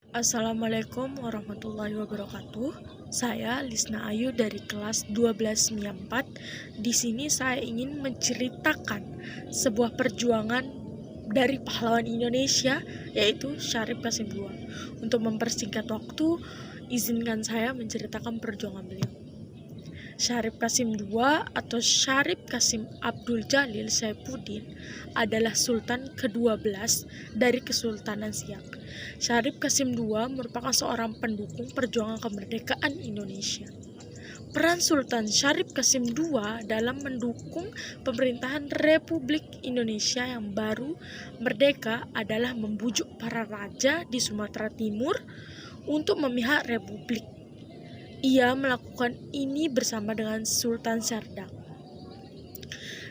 Assalamualaikum warahmatullahi wabarakatuh. Saya Lisna Ayu dari kelas 12 MIA 4. Di sini saya ingin menceritakan sebuah perjuangan dari pahlawan Indonesia, yaitu Syarif Qasim II. Untuk mempersingkat waktu, izinkan saya menceritakan perjuangan beliau. Syarif Qasim II atau Syarif Qasim Abdul Jalil Saifuddin adalah Sultan ke-12 dari Kesultanan Siak. Syarif Qasim II merupakan seorang pendukung perjuangan kemerdekaan Indonesia. Peran Sultan Syarif Qasim II dalam mendukung pemerintahan Republik Indonesia yang baru merdeka adalah membujuk para raja di Sumatera Timur untuk memihak Republik. Ia melakukan ini bersama dengan Sultan Serdang.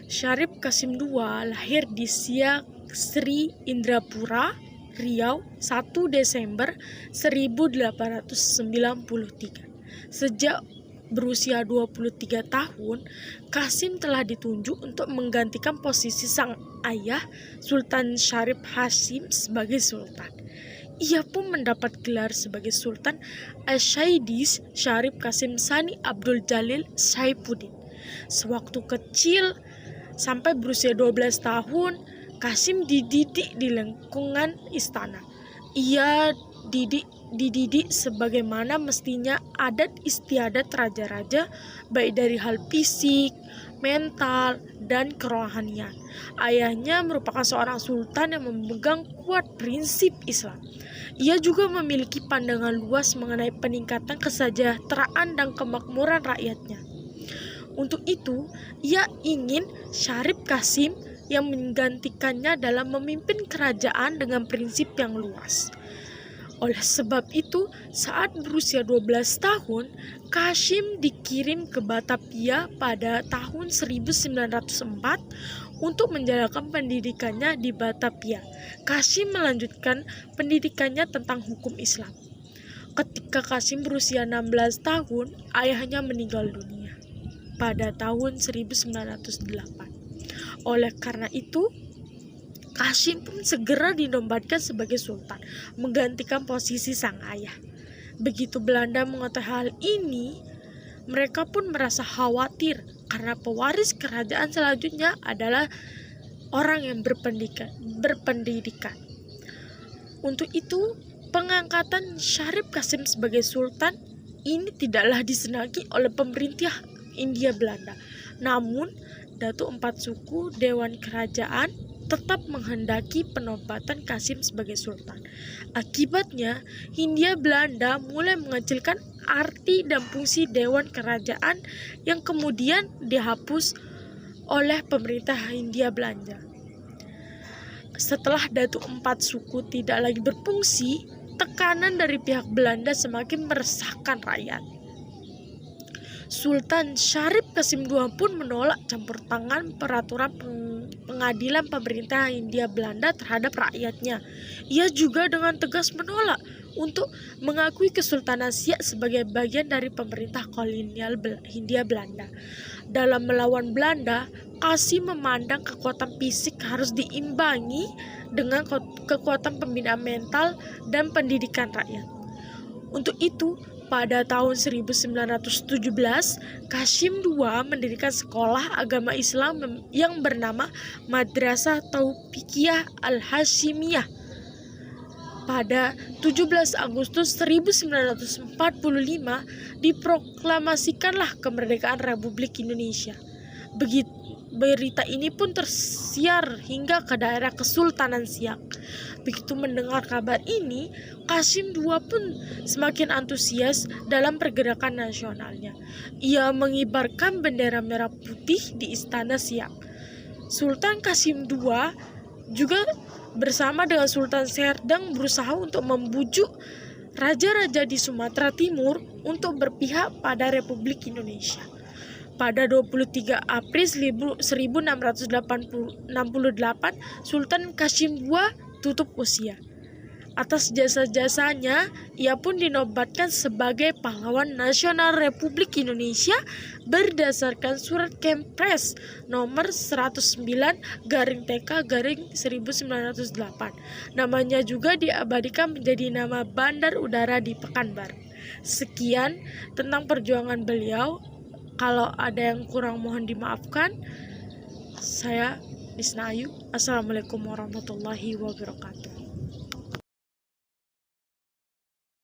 Syarif Qasim II lahir di Siak Sri Indrapura, Riau, 1 Desember 1893. Sejak berusia 23 tahun, Qasim telah ditunjuk untuk menggantikan posisi sang ayah, Sultan Syarif Hasyim, sebagai sultan. Ia pun mendapat gelar sebagai Sultan Asy-Syaidis Syarif Qasim Tsani Abdul Jalil Saifuddin. Sewaktu kecil, sampai berusia 12 tahun, Qasim dididik di lingkungan istana. Ia dididik sebagaimana mestinya adat istiadat raja-raja, baik dari hal fisik, mental, dan kerohanian. Ayahnya merupakan seorang sultan yang memegang kuat prinsip Islam. Ia juga memiliki pandangan luas mengenai peningkatan kesejahteraan dan kemakmuran rakyatnya. Untuk itu, ia ingin Syarif Qasim yang menggantikannya dalam memimpin kerajaan dengan prinsip yang luas. Oleh sebab itu, saat berusia 12 tahun, Qasim dikirim ke Batavia pada tahun 1904 untuk menjalankan pendidikannya di Batavia. Qasim melanjutkan pendidikannya tentang hukum Islam. Ketika Qasim berusia 16 tahun, ayahnya meninggal dunia pada tahun 1908. Oleh karena itu, Qasim pun segera dinobatkan sebagai sultan, menggantikan posisi sang ayah. Begitu Belanda mengetahui hal ini, mereka pun merasa khawatir karena pewaris kerajaan selanjutnya adalah orang yang berpendidikan. Untuk itu, pengangkatan Syarif Qasim sebagai sultan ini tidaklah disenangi oleh pemerintah Hindia Belanda. Namun, Datuk Empat Suku Dewan Kerajaan tetap menghendaki penobatan Qasim sebagai sultan. Akibatnya, Hindia Belanda mulai mengecilkan arti dan fungsi Dewan Kerajaan yang kemudian dihapus oleh pemerintah Hindia Belanda. Setelah Datuk Empat Suku tidak lagi berfungsi, tekanan dari pihak Belanda semakin meresahkan rakyat. Sultan Syarif Qasim II pun menolak campur tangan peraturan pengadilan pemerintah Hindia Belanda terhadap rakyatnya. Ia juga dengan tegas menolak untuk mengakui Kesultanan Siak sebagai bagian dari pemerintah kolonial Hindia Belanda. Dalam melawan Belanda, Qasim memandang kekuatan fisik harus diimbangi dengan kekuatan pembinaan mental dan pendidikan rakyat. Untuk itu, pada tahun 1917, Qasim II mendirikan sekolah agama Islam yang bernama Madrasah Taufikiyah Al-Hasyimiyah. Pada 17 Agustus 1945, diproklamasikanlah kemerdekaan Republik Indonesia. Berita ini pun tersiar hingga ke daerah Kesultanan Siak. Begitu mendengar kabar ini, Qasim II pun semakin antusias dalam pergerakan nasionalnya. Ia mengibarkan bendera merah putih di Istana Siak. Sultan Qasim II juga bersama dengan Sultan Serdang berusaha untuk membujuk raja-raja di Sumatera Timur untuk berpihak pada Republik Indonesia. Pada 23 April 1668, Sultan Qasim II tutup usia. Atas jasa-jasanya, ia pun dinobatkan sebagai pahlawan nasional Republik Indonesia berdasarkan Surat Kempres nomor 109/TK/1908. Namanya juga diabadikan menjadi nama bandar udara di Pekanbaru. Sekian tentang perjuangan beliau. Kalau ada yang kurang mohon dimaafkan. Saya Lisna Ayu. Assalamualaikum warahmatullahi wabarakatuh.